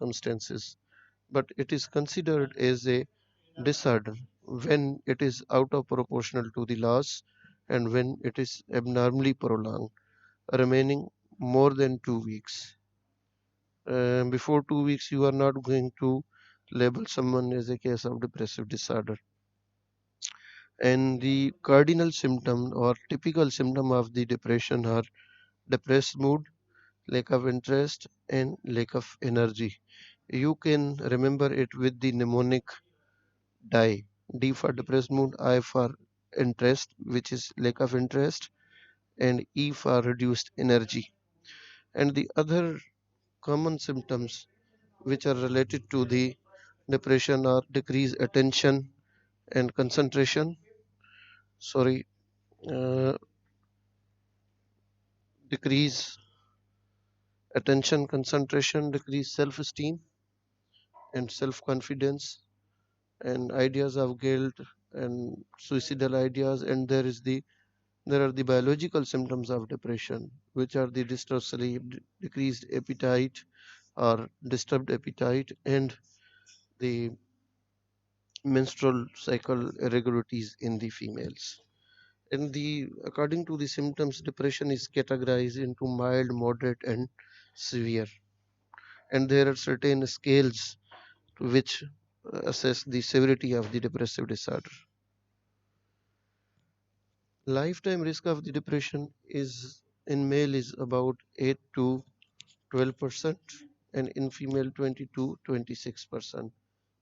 circumstances, but it is considered as a disorder when it is out of proportional to the laws and when it is abnormally prolonged, remaining more than 2 weeks. Before 2 weeks, you are not going to label someone as a case of depressive disorder. And the cardinal symptom or typical symptom of the depression are depressed mood, lack of interest, and lack of energy. You can remember it with the mnemonic DIE. D for depressed mood, I for interest, which is lack of interest, and E for reduced energy. And the other common symptoms which are related to the depression are decreased attention and concentration. Sorry, uh, decrease attention, concentration, decrease self-esteem and self-confidence, and ideas of guilt and suicidal ideas. And there are the biological symptoms of depression, which are the disturbed sleep, decreased appetite or disturbed appetite, and the menstrual cycle irregularities in the females. And the according to the symptoms, depression is categorized into mild, moderate, and severe. And there are certain scales which assess the severity of the depressive disorder. Lifetime risk of the depression is in male is about 8 to 12%, and in female 20 to 26%.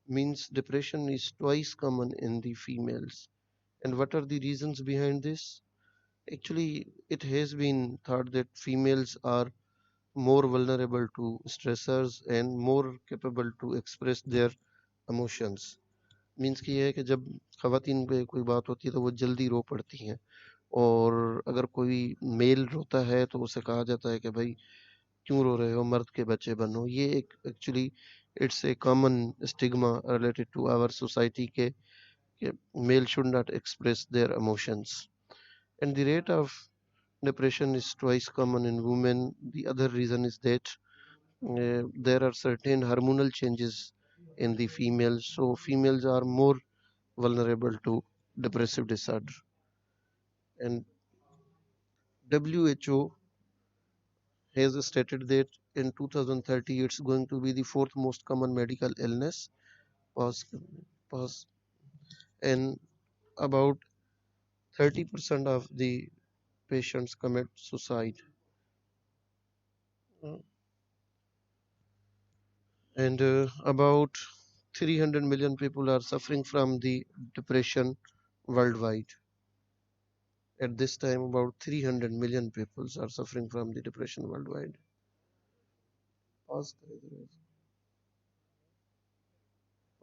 Means depression is twice common in the females. And what are the reasons behind this? Actually, it has been thought that females are more vulnerable to stressors and more capable to express their emotions. Means कि ये है कि जब खवातीन पे कोई बात होती है तो वो जल्दी रो पड़ती हैं, और अगर कोई मेल रोता है तो उसे कहा जाता है कि भाई क्यों रो रहे हो, मर्द के बच्चे बनो. ये एक actually it's a common stigma related to our society के male should not express their emotions. And the rate of depression is twice common in women. The other reason is that there are certain hormonal changes in the females, so females are more vulnerable to depressive disorder. And WHO has stated that in 2030 it's going to be the fourth most common medical illness. Pause, pause. And about 30% of the patients commit suicide. And about 300 million people are suffering from the depression worldwide. At this time, about 300 million people are suffering from the depression worldwide. Pause.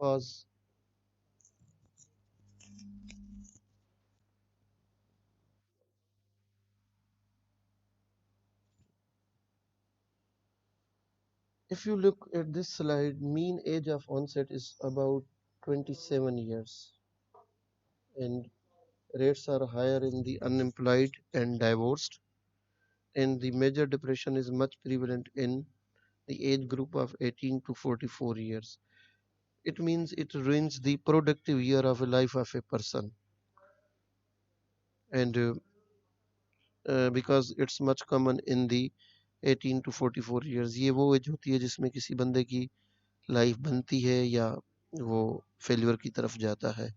Pause. If you look at this slide, mean age of onset is about 27 years, and rates are higher in the unemployed and divorced, and the major depression is much prevalent in the age group of 18 to 44 years. It means it ruins the productive year of a life of a person. And because it's much common in the 18 to 44 years, ये वो as होती है जिसमें किसी बंदे की life बनती है या वो फेल्यूर की तरफ जाता है.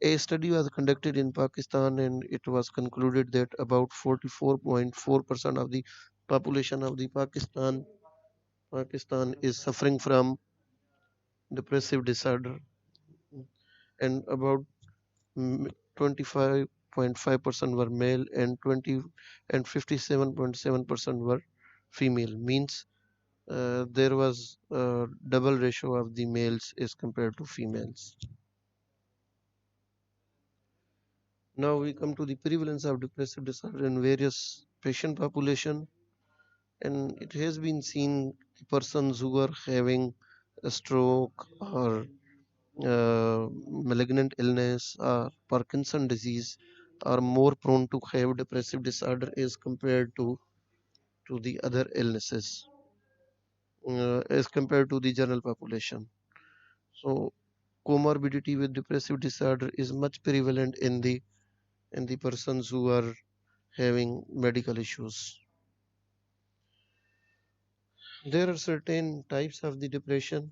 A study was conducted in Pakistan, and it was concluded that about 44.4% of the population of the Pakistan is suffering from depressive disorder, and about 25.5% were male, and 57.7% were female. Means there was a double ratio of the males as compared to females. Now we come to the prevalence of depressive disorder in various patient population, and it has been seen persons who are having a stroke or malignant illness or Parkinson disease are more prone to have depressive disorder as compared to the other illnesses. as compared to the general population. So comorbidity with depressive disorder is much prevalent in the persons who are having medical issues. There are certain types of the depression,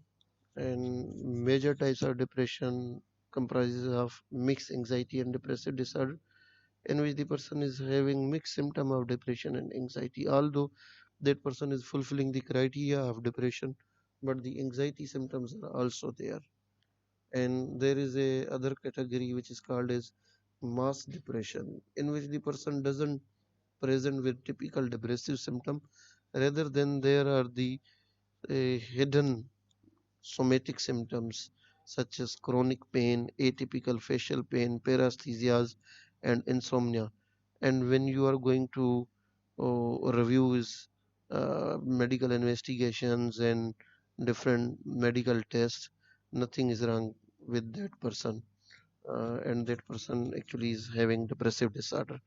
and major types of depression comprises of mixed anxiety and depressive disorder, in which the person is having mixed symptom of depression and anxiety, although that person is fulfilling the criteria of depression, but the anxiety symptoms are also there. And there is a other category which is called as mass depression, in which the person doesn't present with typical depressive symptom, rather than there are the hidden somatic symptoms such as chronic pain, atypical facial pain, paresthesias, and insomnia. And when you are going to reviews, medical investigations, and different medical tests, nothing is wrong with that person, and that person actually is having depressive disorder.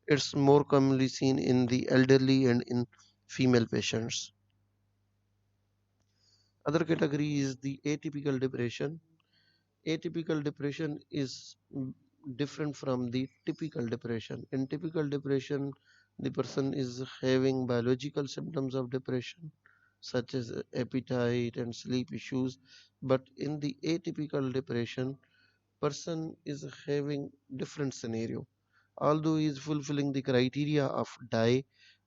It's more commonly seen in the elderly and in female patients. Other category is the atypical depression. Atypical depression is different from the typical depression. In typical depression, the person is having biological symptoms of depression, such as appetite and sleep issues. But in the atypical depression, person is having different scenario. Although he is fulfilling the criteria of die,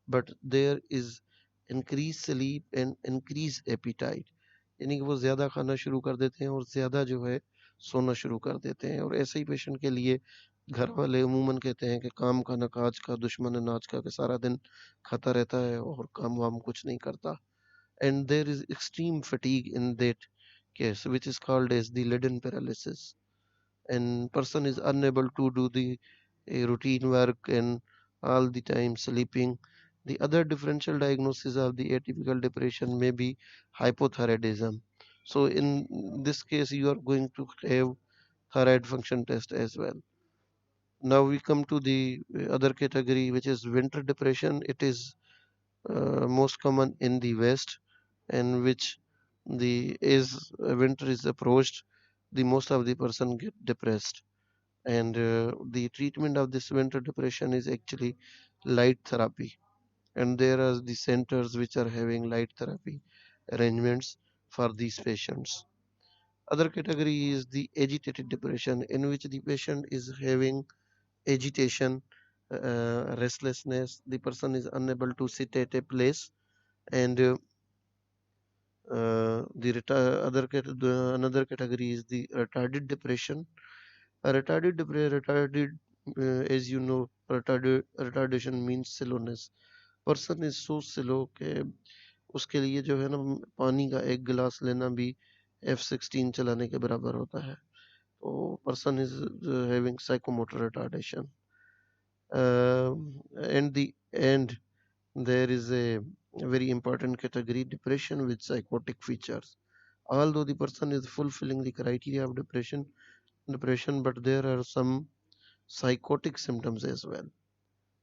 but there is increased sleep and increased appetite, यानी कि वो ज़्यादा खाना शुरू कर देते हैं और ज़्यादा जो है सोना शुरू कर देते हैं। और ऐसे ही पेशेंट के लिए घर वाले अमूमन कहते हैं कि काम का न काज का दुश्मन है नाज का, कि सारा दिन खाता रहता है और काम वाम कुछ नहीं करता। And there is extreme fatigue in that case, which is called as the leaden paralysis, and person is unable to do the routine work and all the time sleeping. The other differential diagnosis of the atypical depression may be hypothyroidism. So in this case, you are going to have thyroid function test as well. Now we come to the other category, which is winter depression. It is most common in the West, and which the as winter is approached, the most of the person get depressed. And the treatment of this winter depression is actually light therapy, and there are the centers which are having light therapy arrangements for these patients. Other category is the agitated depression, in which the patient is having agitation, restlessness. The person is unable to sit at a place, and another category is the retarded depression. Retarded, as you know, retardation means slowness. Person is so slow कि उसके लिए जो है ना पानी का एक गिलास लेना भी F16 चलाने के बराबर होता है। तो person is having psychomotor retardation. And the end, there is a very important category, depression with psychotic features. Although the person is fulfilling the criteria of depression, but there are some psychotic symptoms as well.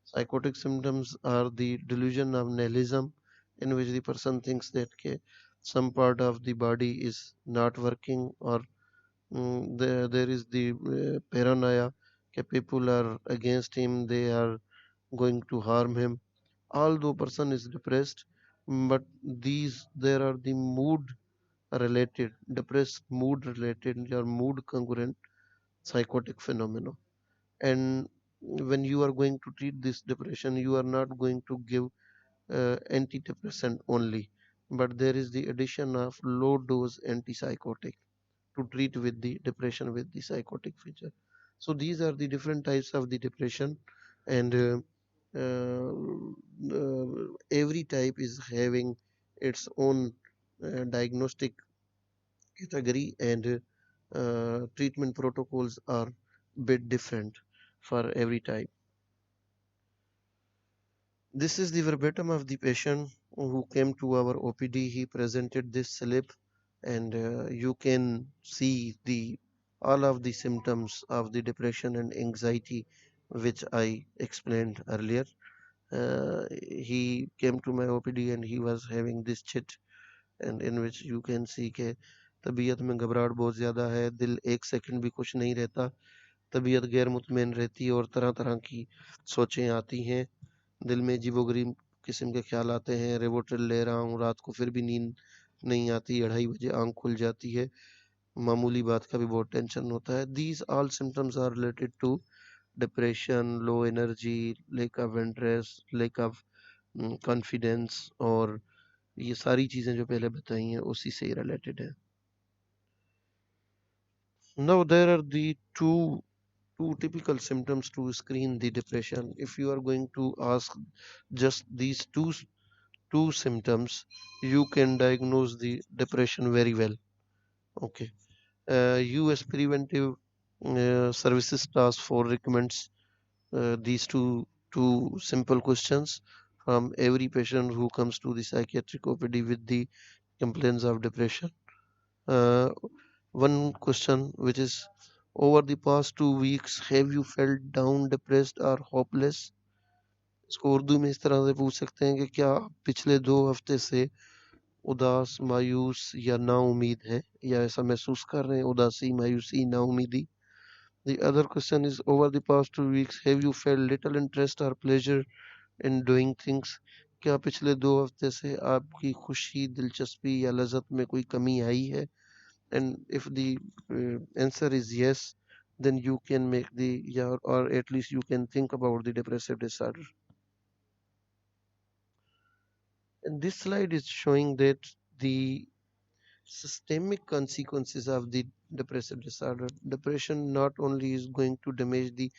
Psychotic symptoms are the delusion of nihilism, in which the person thinks that some part of the body is not working, or there is the paranoia that people are against him, they are going to harm him. Although person is depressed, but these there are the mood related, depressed mood related or mood congruent psychotic phenomena. And when you are going to treat this depression, you are not going to give antidepressant only, but there is the addition of low dose antipsychotic to treat with the depression with the psychotic feature. So these are the different types of the depression, and uh, every type is having its own diagnostic category, and treatment protocols are bit different for every type. This is the verbatim of the patient who came to our OPD. He presented this slip, and you can see the all of the symptoms of the depression and anxiety which I explained earlier. He came to my OPD and he was having this chit and in which you can see कि तबीयत में घबराहट बहुत ज़्यादा है, दिल एक second भी खुश नहीं रहता, तबीयत गैर मुतमईन रहती है और तरह तरह की सोचें आती हैं, दिल में अजीबोगरीब किस्म के ख्याल आते हैं, रेवोट्रिल ले रहा हूँ रात को फिर भी नींद नहीं आती, 2:30 बजे आंख खुल जाती है, मामूली बात का भी बहुत टेंशन होता है. These all symptoms are related to depression, low energy, lack of interest, lack of confidence, और ये सारी चीजें जो पहले बताई हैं उसी से रिलेटेड है. Now there are the two typical symptoms to screen the depression. If you are going to ask just these two symptoms, you can diagnose the depression very well. Okay. US Preventive Services Task Force recommends these two simple questions from every patient who comes to the psychiatric OPD with the complaints of depression. Uh, One question which is, over the past 2 weeks, have you felt down, depressed or hopeless? इसको उर्दू में इस तरह से पूछ सकते हैं कि क्या आप पिछले 2 हफ्ते से उदास, मायूस या नाउम्मीद है, या ऐसा महसूस कर रहे हैं, उदासी, मायूसी, नाउम्मीदी. The other question is, over the past 2 weeks, have you felt little interest or pleasure in doing things? क्या पिछले 2 हफ्ते से आपकी खुशी, दिलचस्पी या लज़्ज़त में कोई कमी आई है? And if the answer is yes, then you can make the, yeah, or at least you can think about the depressive disorder. And this slide is showing that the systemic consequences of the depressive disorder. Depression not only is going to damage the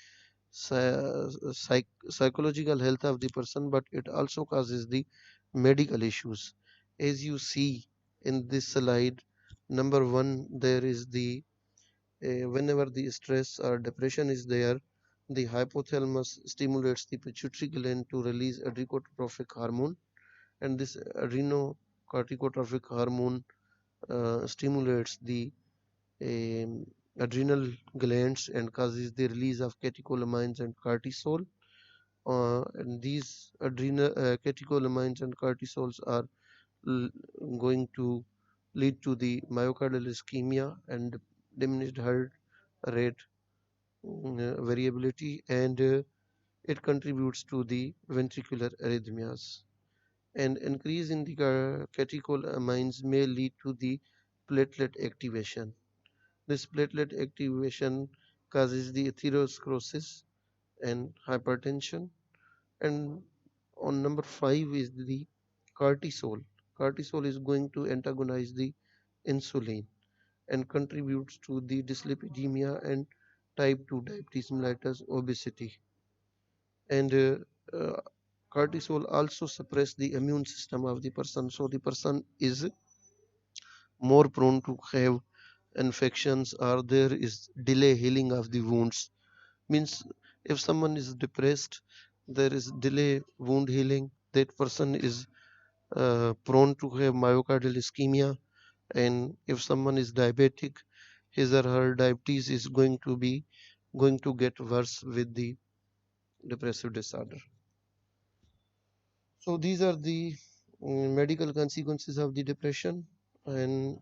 psychological health of the person, but it also causes the medical issues. As you see in this slide, number one, there is the whenever the stress or depression is there, the hypothalamus stimulates the pituitary gland to release adrenocorticotropic hormone, and this adrenocorticotropic hormone stimulates the um, adrenal glands and causes the release of catecholamines and cortisol. And these adrenal catecholamines and cortisols are going to lead to the myocardial ischemia and diminished heart rate variability, and it contributes to the ventricular arrhythmias. An increase in the catecholamines may lead to the platelet activation. This platelet activation causes the atherosclerosis and hypertension. And on number 5 is the cortisol. Cortisol is going to antagonize the insulin and contributes to the dyslipidemia and type 2 diabetes mellitus obesity. And uh, cortisol also suppress the immune system of the person, so the person is more prone to have infections, or there is delay healing of the wounds. Means if someone is depressed, there is delay wound healing, that person is prone to have myocardial ischemia. And if someone is diabetic, his or her diabetes is going to get worse with the depressive disorder. So these are the medical consequences of the depression. And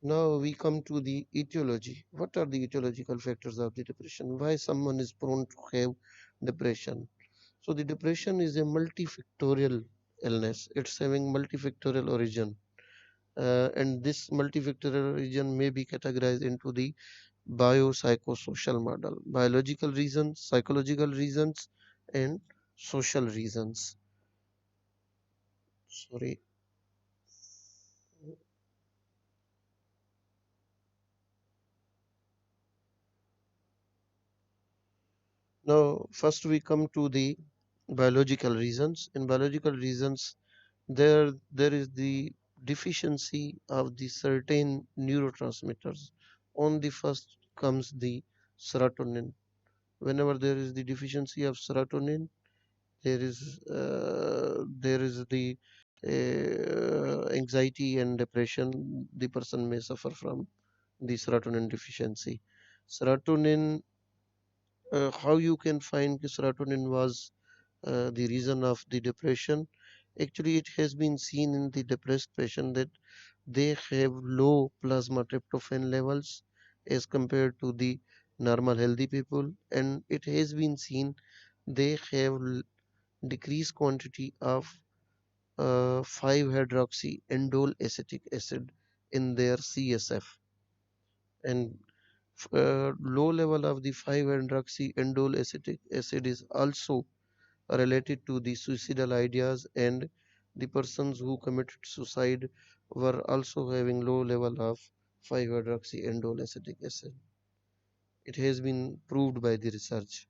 now we come to the etiology. What are the etiological factors of the depression? Why someone is prone to have depression? So the depression is a multifactorial illness. It's having multifactorial origin. And this multifactorial origin may be categorized into the biopsychosocial model: biological reasons, psychological reasons, and social reasons. Sorry. Now, first we come to the biological reasons. In biological reasons, there is the deficiency of the certain neurotransmitters. On the first comes the serotonin. Whenever there is the deficiency of serotonin, there is the anxiety and depression. The person may suffer from the serotonin deficiency. Serotonin, how you can find the serotonin was the reason of the depression? Actually, it has been seen in the depressed patient that they have low plasma tryptophan levels as compared to the normal healthy people, and it has been seen they have decreased quantity of 5-hydroxyendole acetic acid in their CSF, and low level of the 5-hydroxyendole acetic acid is also related to the suicidal ideas, and the persons who committed suicide were also having low level of 5-hydroxyendole acetic acid. It has been proved by the research.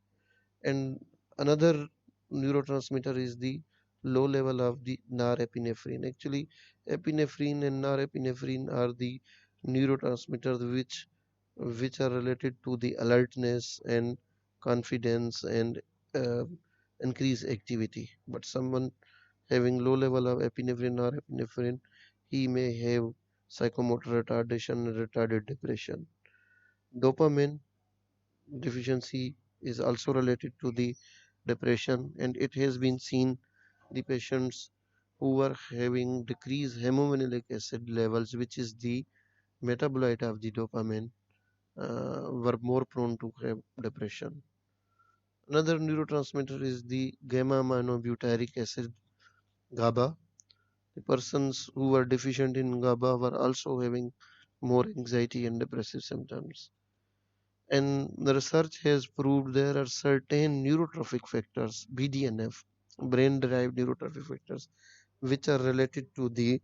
And another neurotransmitter is the low level of the norepinephrine. Actually, epinephrine and norepinephrine are the neurotransmitters which are related to the alertness and confidence and uh, increased activity. But someone having low level of epinephrine or epinephrine, he may have psychomotor retardation and retarded depression. Dopamine deficiency is also related to the depression, and it has been seen the patients who were having decreased hemomanilic acid levels, which is the metabolite of the dopamine, were more prone to have depression. Another neurotransmitter is the gamma aminobutyric acid, GABA. The persons who were deficient in GABA were also having more anxiety and depressive symptoms. And the research has proved there are certain neurotrophic factors, BDNF, brain derived neurotrophic factors, which are related to the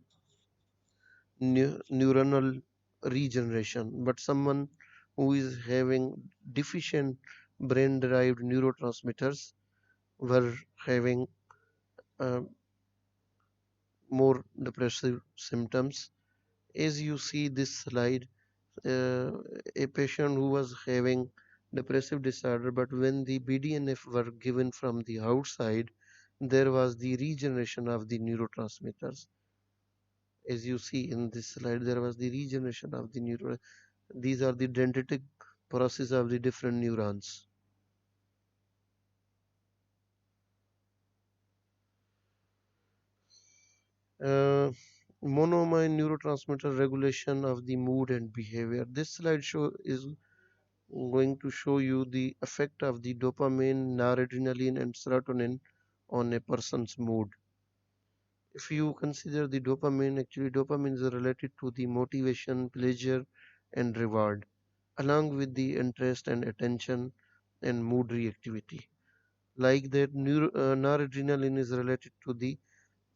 neuronal regeneration. But someone who is having deficient brain derived neurotransmitters were having uh, more depressive symptoms. As you see this slide, uh, a patient who was having depressive disorder, but when the BDNF were given from the outside, there was the regeneration of the neurotransmitters. As you see in this slide, there was the regeneration of the neuro. These are the dendritic process of the different neurons. Uh, Monoamine neurotransmitter regulation of the mood and behavior. This slide show is going to show you the effect of the dopamine, noradrenaline, and serotonin on a person's mood. If you consider the dopamine, actually, dopamine is related to the motivation, pleasure, and reward, along with the interest and attention and mood reactivity. Like that, noradrenaline is related to the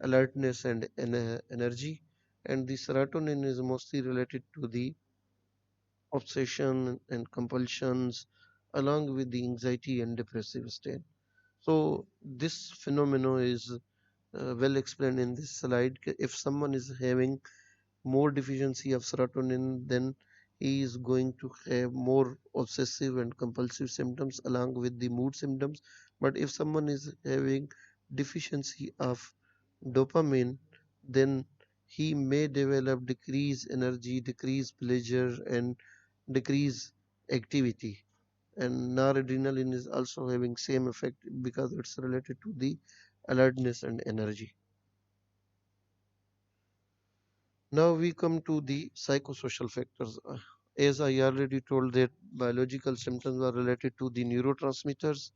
alertness and energy, and the serotonin is mostly related to the obsession and compulsions, along with the anxiety and depressive state. So this phenomenon is well explained in this slide. If someone is having more deficiency of serotonin, then he is going to have more obsessive and compulsive symptoms along with the mood symptoms. But if someone is having deficiency of dopamine, then he may develop decreased energy, decreased pleasure, and decreased activity. And noradrenaline is also having same effect because it's related to the alertness and energy. Now we come to the psychosocial factors. As I already told that biological symptoms are related to the neurotransmitters,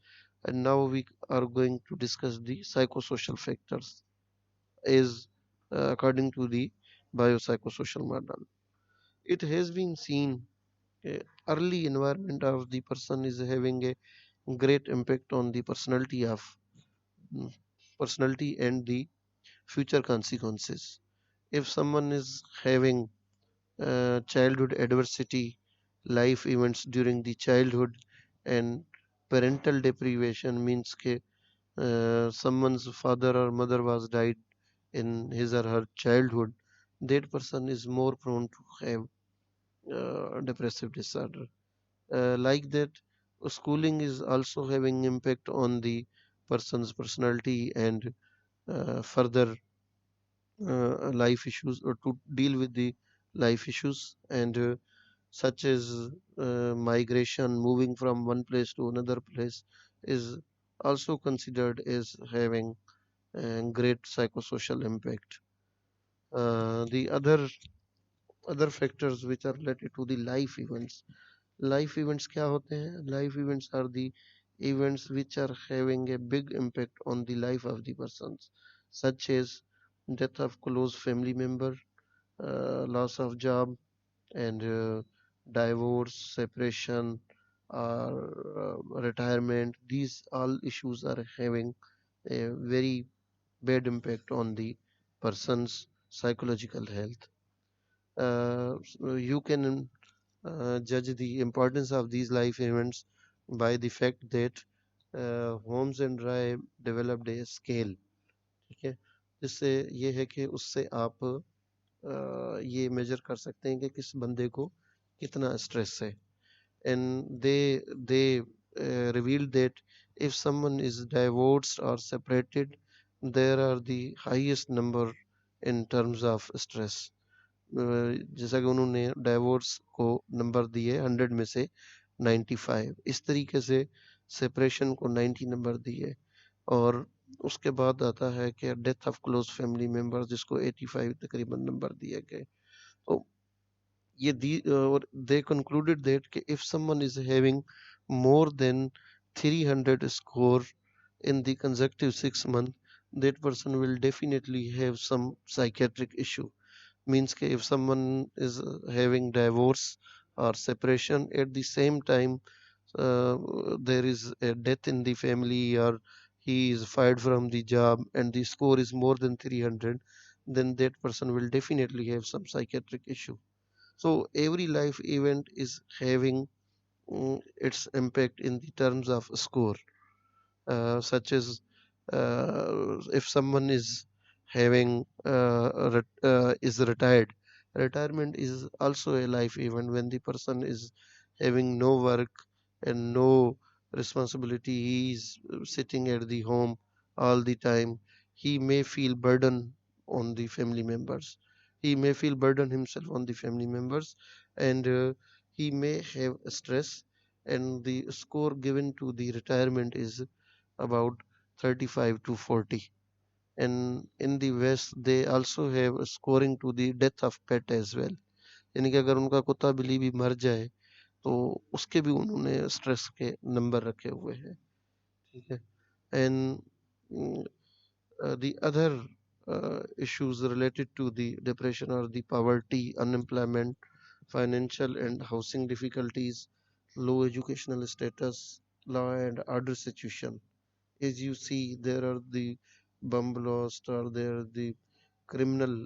and now we are going to discuss the psychosocial factors as according to the biopsychosocial model. It has been seen early environment of the person is having a great impact on the mm, personality and the future consequences. If someone is having childhood adversity, life events during the childhood, and parental deprivation means that someone's father or mother was died in his or her childhood, that person is more prone to have depressive disorder. Like that, schooling is also having impact on the person's personality and further life issues or to deal with the life issues and such as migration, moving from one place to another place is also considered as having and great psychosocial impact. The other factors which are related to the life events. Life events क्या होते हैं? Life events are the events which are having a big impact on the life of the persons, such as death of close family member, loss of job, and divorce, separation, or retirement. These all issues are having a very bad impact on the person's psychological health. So you can judge the importance of these life events by the fact that Holmes and Rye developed a scale. ठीक है, जिससे ये है कि उससे आप ये major कर सकते हैं कि किस बंदे को कितना स्ट्रेस है. And they revealed that if someone is divorced or separated, there are the highest number in terms of stress. जैसा कि उन्होंने डाइवोर्स को नंबर दिए 100 में से 95, इस तरीके से सेपरेशन को 90 नंबर दिए, और उसके बाद आता है कि death of close family member जिसको 85 तकरीबन नंबर दिए गए. तो ये और they concluded that if someone is having more than 300 score in the consecutive 6 months, that person will definitely have some psychiatric issue. Means if someone is having divorce or separation at the same time, uh, there is a death in the family, or he is fired from the job and the score is more than 300, then that person will definitely have some psychiatric issue. So every life event is having its impact in the terms of score, such as if someone is having is retired. Retirement is also a life event when the person is having no work and no responsibility. He is sitting at the home all the time. He may feel burden on the family members. He may feel burden himself on the family members, and he may have stress. And the score given to the retirement is about 35 to 40. And in the west they also have a scoring to the death of pet as well. यानी कि अगर उनका कुत्ता बिल्ली भी मर जाए तो उसके भी उन्होंने स्ट्रेस के नंबर रखे हुए हैं. ठीक है. And the other issues related to the depression are the poverty, unemployment, financial and housing difficulties, low educational status, law and order situation. As you see, there are the bomb blasts, or there are the criminal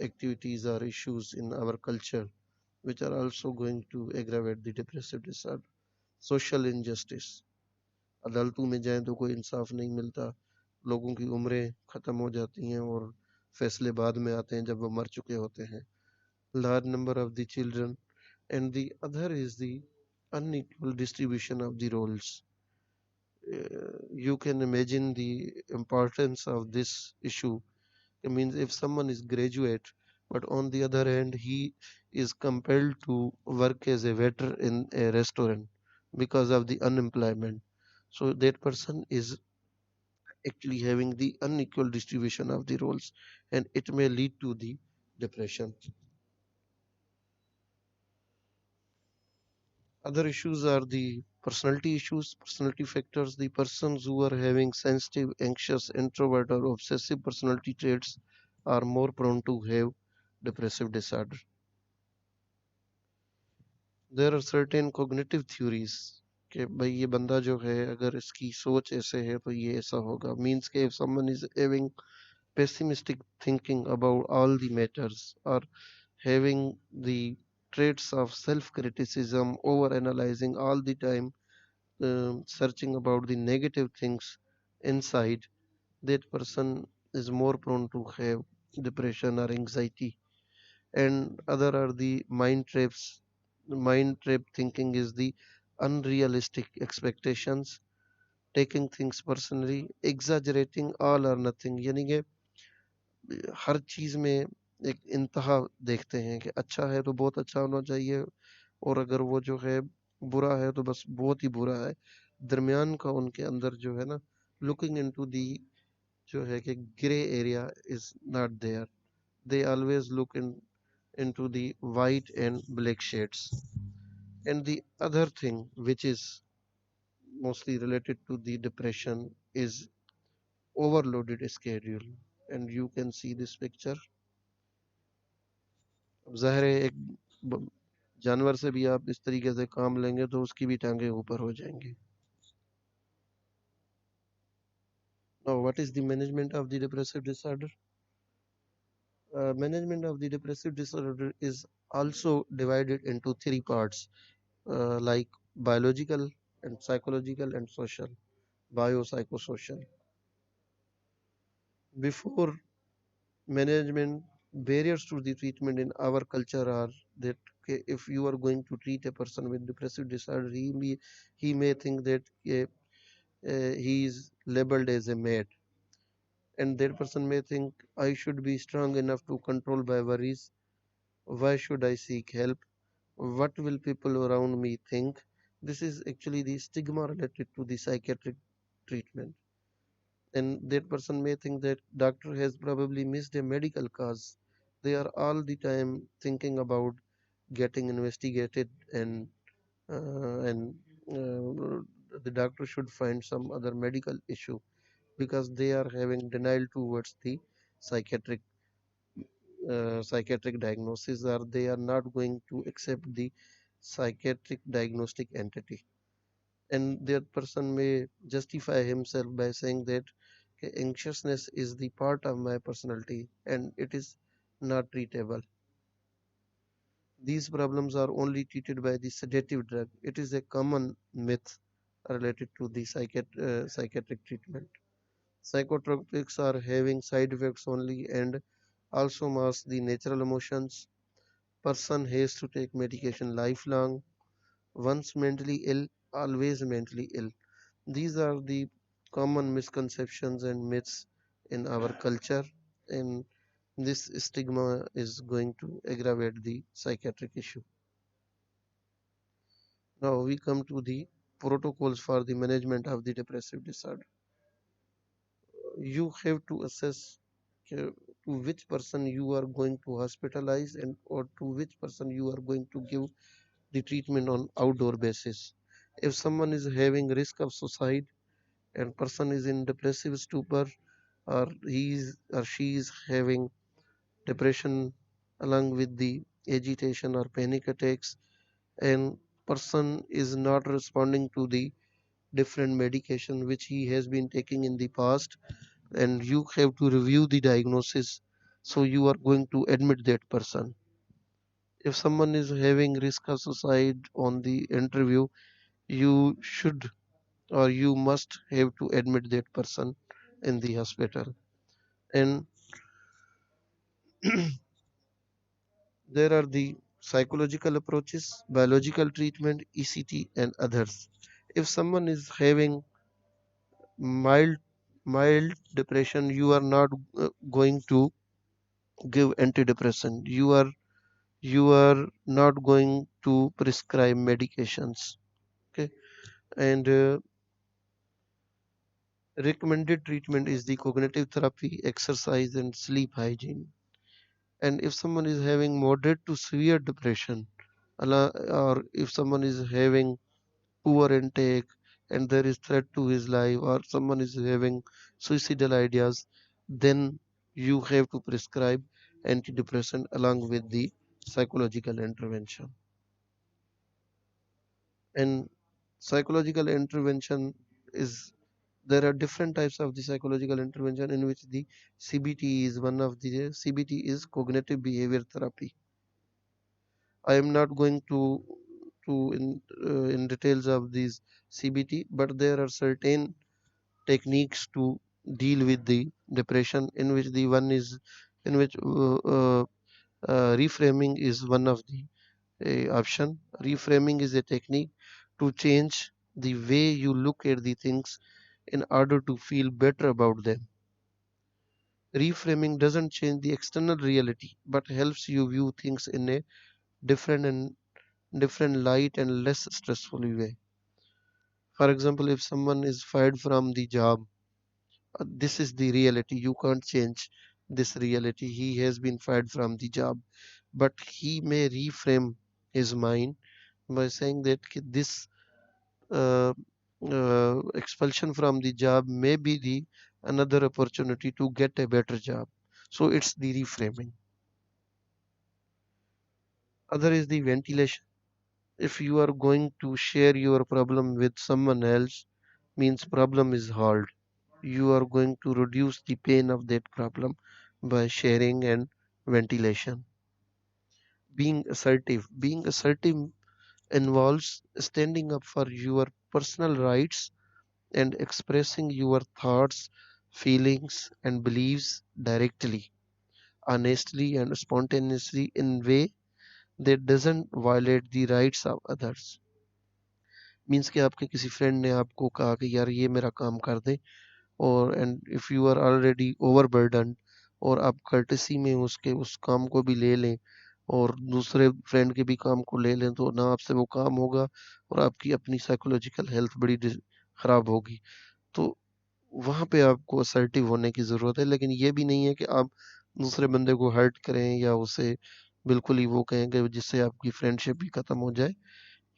activities or issues in our culture which are also going to aggravate the depressive disorder. Social injustice, अदालतों में जाएं तो कोई इंसाफ नहीं मिलता, लोगों की उम्रें ख़त्म हो जाती हैं और फैसले बाद में आते हैं जब वो मर चुके होते हैं. Large number of the children, and the other is the unequal distribution of the roles. You can imagine the importance of this issue. It means if someone is graduate, but on the other hand he is compelled to work as a waiter in a restaurant because of the unemployment, so that person is actually having the unequal distribution of the roles, and it may lead to the depression. Other issues are the personality issues, personality factors. The persons who are having sensitive, anxious, introvert, or obsessive personality traits are more prone to have depressive disorder. There are certain cognitive theories कि भाई ये बंदा जो है अगर इसकी सोच ऐसे है तो ये ऐसा होगा. Means कि if someone is having pessimistic thinking about all the matters, or having the traits of self-criticism, over-analyzing all the time, searching about the negative things inside, that person is more prone to have depression or anxiety. And other are the mind traps. Mind trap thinking is the unrealistic expectations, taking things personally, exaggerating all or nothing. यानी कि हर चीज में एक इंतहा देखते हैं कि अच्छा है तो बहुत अच्छा होना चाहिए, और अगर वो जो है बुरा है तो बस बहुत ही बुरा है. दरमियान का उनके अंदर जो है ना, लुकिंग इनटू दी जो है कि gray area is not there. They always look into the white and black shades. And the other thing which is mostly related to the depression is overloaded schedule. And you can see this picture. अब ज़ाहिर है एक जानवर से भी आप इस तरीके से काम लेंगे तो उसकी भी टांगे ऊपर हो जाएंगी. Now, what is the management of the depressive disorder? Management of the depressive disorder is also divided into three parts, like biological and psychological and social, biopsychosocial. Before management, barriers to the treatment in our culture are that okay, if you are going to treat a person with depressive disorder, he may think that he is labeled as a mad, and that person may think I should be strong enough to control my worries. Why should I seek help? What will people around me think? This is actually the stigma related to the psychiatric treatment. And that person may think that doctor has probably missed a medical cause. They are all the time thinking about getting investigated, and the doctor should find some other medical issue because they are having denial towards the psychiatric psychiatric diagnosis, or they are not going to accept the psychiatric diagnostic entity. And that person may justify himself by saying that okay, anxiousness is the part of my personality and it is not treatable. These problems are only treated by the sedative drug. It is a common myth related to the psychiatric treatment. Psychotropics are having side effects only and also mask the natural emotions. Person has to take medication lifelong. Once mentally ill, always mentally ill. These are the common misconceptions and myths in our culture, and this stigma is going to aggravate the psychiatric issue. Now we come to the protocols for the management of the depressive disorder. You have to assess to which person you are going to hospitalize and or to which person you are going to give the treatment on outdoor basis. If someone is having risk of suicide and person is in depressive stupor, or he is or she is having depression along with the agitation or panic attacks, and person is not responding to the different medication which he has been taking in the past, and you have to review the diagnosis, so you are going to admit that person. If someone is having risk of suicide on the interview, you should or you must have to admit that person in the hospital. And there are the psychological approaches, biological treatment, ECT, and others. If someone is having mild mild depression, you are not going to give antidepressant. You are not going to prescribe medications. Okay, and recommended treatment is the cognitive therapy, exercise, and sleep hygiene. And if someone is having moderate to severe depression, or if someone is having poor intake and there is threat to his life, or someone is having suicidal ideas, then you have to prescribe antidepressant along with the psychological intervention. And psychological intervention is there are different types of the psychological intervention in which the CBT is one of the CBT is cognitive behavior therapy. I am not going to in details of these CBT, but there are certain techniques to deal with the depression, in which the one is in which reframing is one of the option. Reframing is a technique to change the way you look at the things in order to feel better about them. Reframing doesn't change the external reality but helps you view things in a different and different light and less stressful way. For example, if someone is fired from the job This is the reality. You can't change this reality. He has been fired from the job, but he may reframe his mind by saying that this uh, expulsion from the job may be the another opportunity to get a better job. So it's the reframing. Other is the ventilation. If you are going to share your problem with someone else, means problem is hard. You are going to reduce the pain of that problem by sharing and ventilation. Being assertive involves standing up for your personal rights and expressing your thoughts, feelings, and beliefs directly, honestly, and spontaneously in a way that doesn't violate the rights of others. Means कि आपके किसी friend ने आपको कहा कि यार ये मेरा काम कर दे, और and if you are already overburden और आप कर्टेसी में उसके उस काम को भी ले लें और दूसरे फ्रेंड के भी काम को ले लें, तो ना आपसे वो काम होगा और आपकी अपनी साइकोलॉजिकल हेल्थ बड़ी ख़राब होगी। तो वहाँ पे आपको असर्टिव होने की ज़रूरत है, लेकिन ये भी नहीं है कि आप दूसरे बंदे को हर्ट करें या उसे बिल्कुल ही वो कहें कि जिससे आपकी फ्रेंडशिप ही ख़त्म हो जाए।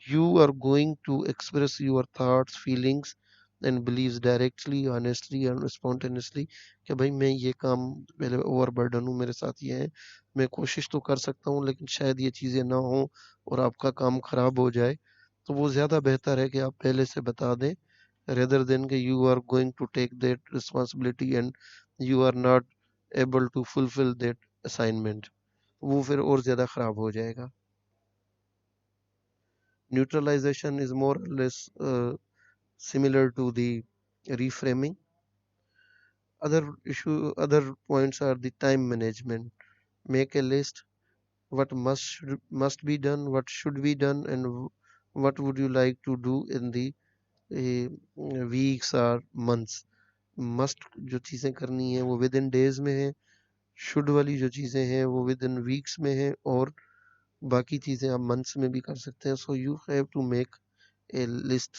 You are going to express your thoughts, feelings and beliefs directly, honestly and spontaneously कि भाई मैं ये काम पहले ओवरबर्डन हूँ, मेरे साथ ये है, मैं कोशिश तो कर सकता हूँ लेकिन शायद ये चीज़ें ना हो और आपका काम खराब हो जाए, तो वो ज़्यादा बेहतर है कि आप पहले से बता दें rather than कि you are going to take that responsibility and you are not able to fulfill that assignment, वो फिर और ज़्यादा खराब हो जाएगा। Neutralization is more or less similar to the reframing. Other points are the time management. Make a list. What must be done, what should be done, and what would you like to do in the weeks or months. Must जो चीज़ें करनी है वो with in days में है, should वाली जो चीज़ें हैं वो विद इन वीक्स में है, और बाकी चीज़ें आप मंथ्स में भी कर सकते हैं। So you have to make a list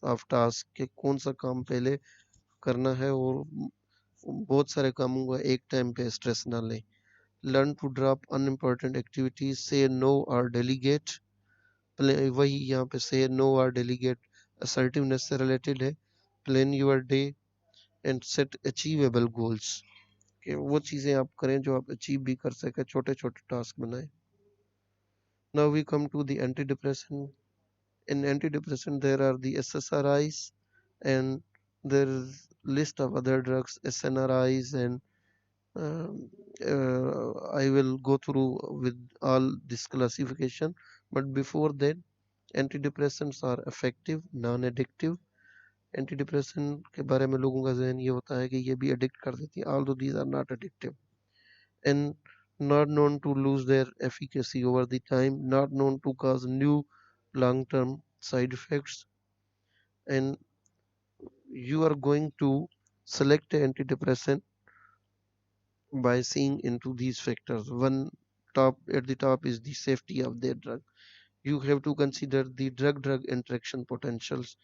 of task के कौन सा काम पहले करना है, और बहुत सारे कामों का एक टाइम पे स्ट्रेस ना लें। Learn to drop unimportant activities, say no और डेलीगेट। वही यहाँ पे से नो और डेलीगेट असर्टिवनेस से रिलेटेड है। Plan your day and set achievable goals, कि वो चीज़ें आप करें जो आप अचीव भी कर सकें, छोटे छोटे टास्क बनाएं। Now we come to the antidepressant. In antidepressant there are the SSRIs and there is list of other drugs SNRIs, and I will go through with all this classification, but before that antidepressants are effective non-addictive. Antidepressant के बारे में लोगों का जहन ये होता है कि ये भी एडिक्ट कर देती है, although these are not addictive and not known to lose their efficacy over the time, not known to cause new long-term side effects, and you are going to select an antidepressant by seeing into these factors. One top at the top is the safety of their drug. You have to consider the drug-drug interaction potentials,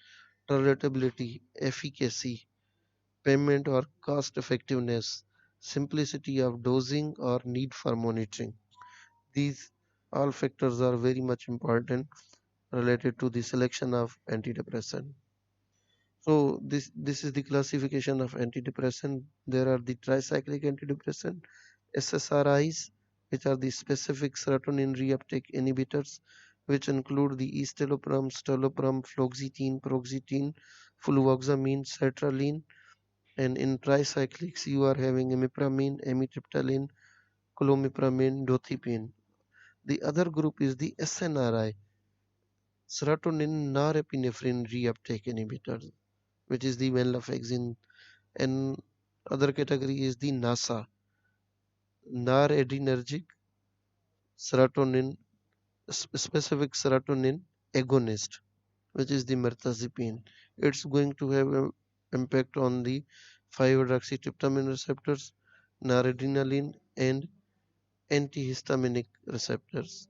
tolerability, efficacy, payment or cost effectiveness, simplicity of dosing or need for monitoring. These all factors are very much important related to the selection of antidepressant. So this is the classification of antidepressant. There are the tricyclic antidepressant, SSRIs, which are the specific serotonin reuptake inhibitors, which include the escitalopram, citalopram, fluoxetine, paroxetine, fluvoxamine, sertraline, and in tricyclics you are having imipramine, amitriptyline, clomipramine, dothipine. The other group is the SNRI, serotonin norepinephrine reuptake inhibitors, which is the venlafaxine, and other category is the NASA, noradrenergic serotonin, specific serotonin agonist, which is the mirtazapine. It's going to have an impact on the 5-hydroxytryptamine receptors, noradrenaline, and antihistaminic receptors.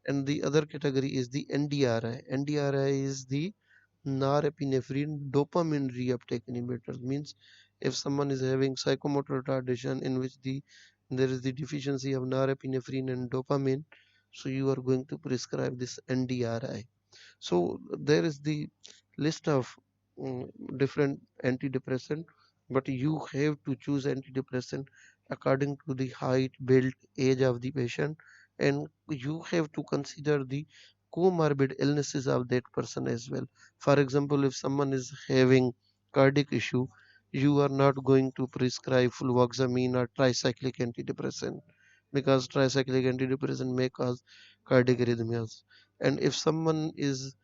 And the other category is the NDRI. NDRI is the norepinephrine dopamine reuptake inhibitors, means If someone is having psychomotor retardation in which there is the deficiency of norepinephrine and dopamine, so you are going to prescribe this NDRI. So there is the list of mm, different antidepressant, but you have to choose antidepressant according to the height, build, age of the patient, and you have to consider the comorbid illnesses of that person as well. For example, if someone is having cardiac issue, you are not going to prescribe fluvoxamine or tricyclic antidepressant because tricyclic antidepressant may cause cardiac arrhythmias. And if someone is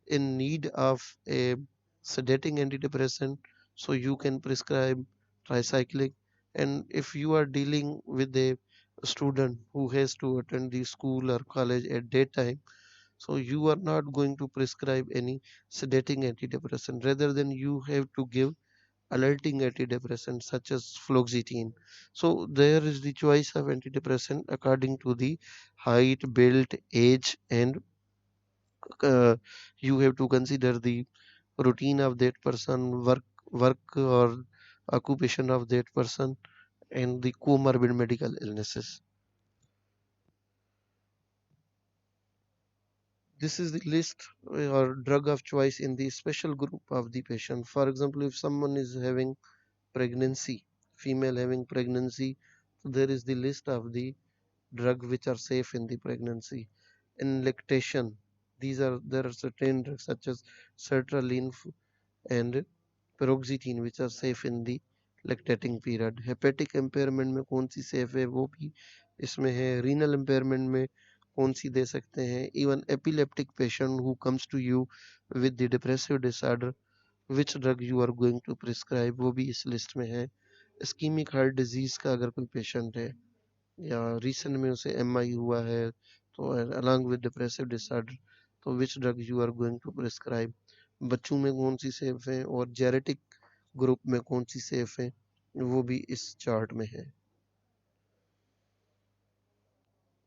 in need of a sedating antidepressant, so you can prescribe tricyclic. And if you are dealing with a student who has to attend the school or college at daytime, so you are not going to prescribe any sedating antidepressant. Rather than you have to give alerting antidepressant such as fluoxetine. So there is the choice of antidepressant according to the height, build, age, and uh, you have to consider the routine of that person, work or occupation of that person, and the comorbid medical illnesses. This is the list or drug of choice in the special group of the patient. For example, if someone is having pregnancy, female having pregnancy, there is the list of the drug which are safe in the pregnancy. In lactation, there are certain drugs such as sertraline and paroxetine which are safe in the lactating period. Hepatic impairment में कौन सी safe है वो भी इसमें है. Renal impairment में कौन सी दे सकते हैं. Even epileptic patient who comes to you with the depressive disorder, which drug you are going to prescribe वो भी इस लिस्ट में है. ischemic heart disease का अगर कोई पेशेंट है या रिसेंट में उसे एमआई हुआ है तो अलॉन्ग विद डिप्रेसिव डिसऑर्डर, तो which drug you are going to prescribe. बच्चों में कौन सी सेफ है और जेनेटिक ग्रुप में कौन सी सेफ है वो भी इस चार्ट में है.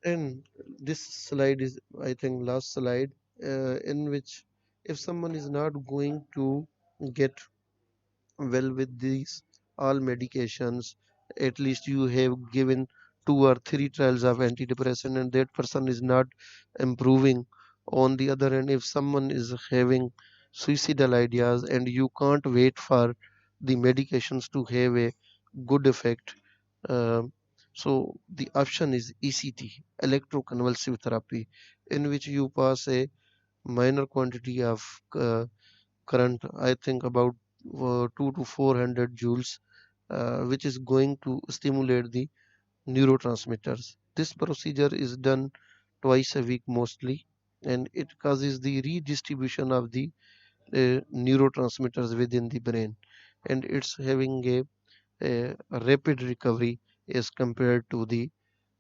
And this slide is, I think, last slide, in which if someone is not going to get well with these all medications, at least you have given 2 or 3 trials of antidepressant and that person is not improving. On the other hand, if someone is having suicidal ideas and you can't wait for the medications to have a good effect, uh, so the option is ECT, electroconvulsive therapy, in which you pass a minor quantity of current, I think about 2 to 400 joules, which is going to stimulate the neurotransmitters. This procedure is done twice a week mostly, and it causes the redistribution of the neurotransmitters within the brain, and it's having a rapid recovery as compared to the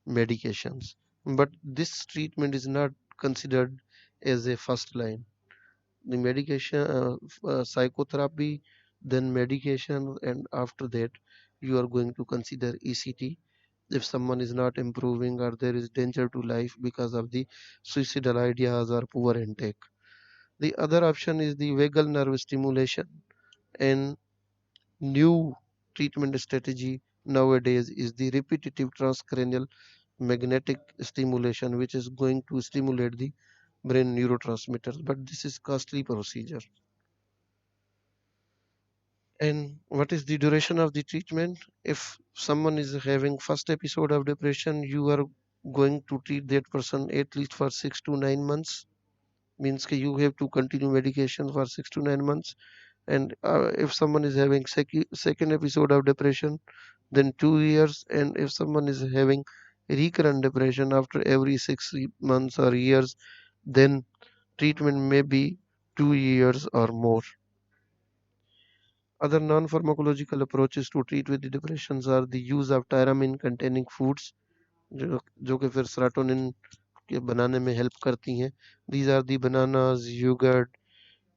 medications. But this treatment is not considered as a first line. The medication, psychotherapy, then medication, and after that you are going to consider ECT if someone is not improving or there is danger to life because of the suicidal ideas or poor intake. The other option is the vagal nerve stimulation, and new treatment strategy nowadays is the repetitive transcranial magnetic stimulation, which is going to stimulate the brain neurotransmitters, but this is costly procedure. And what is the duration of the treatment? If someone is having first episode of depression, you are going to treat that person at least for 6 to 9 months. Means that you have to continue medication for 6 to 9 months. And if someone is having second episode of depression, then 2 years. And if someone is having recurrent depression after every 6 months or years, then treatment may be 2 years or more. Other non-pharmacological approaches to treat with the depressions are the use of tyramine containing foods, जो कि फिर serotonin के बनाने में help करती हैं. These are the bananas, yogurt,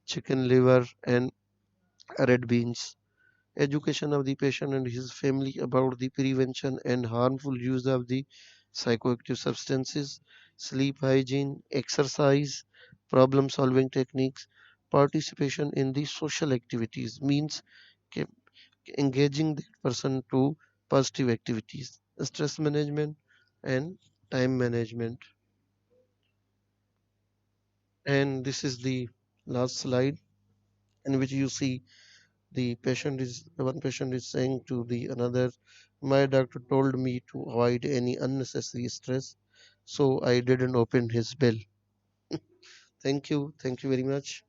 chicken liver, and red beans. Education of the patient and his family about the prevention and harmful use of the psychoactive substances, sleep hygiene, exercise, problem solving techniques, participation in the social activities. Means कि engaging that person to positive activities, stress management, and time management. And this is the last slide in which you see the one patient is saying to the another, my doctor told me to avoid any unnecessary stress, so I didn't open his bill. Thank you very much.